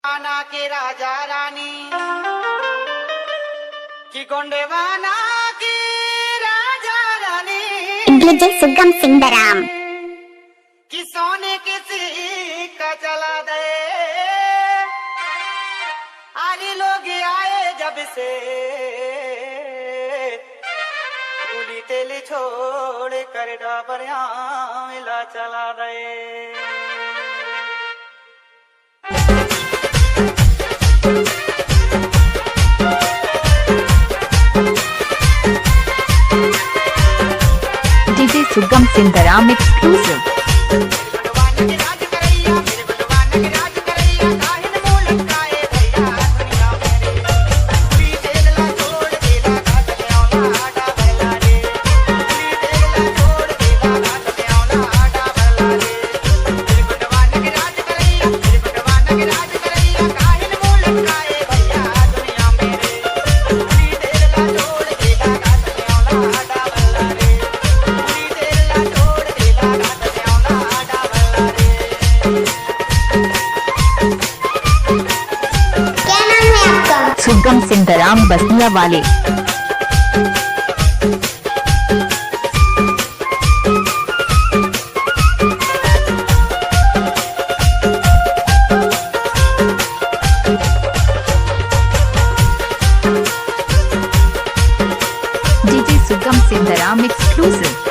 आना के राजा रानी की गोंडेवाना की राजा रानी डीजे सुगम सिंह कि सोने के सिक्का चला दे। आरी लोग आए जब से उली तेल छोड़ कर डाबरिया मिला चला दे। DJ Sugam Sindaram exclusive. सुगम सिंदाराम बसिया वाले। DJ Sugam Sindaram exclusive.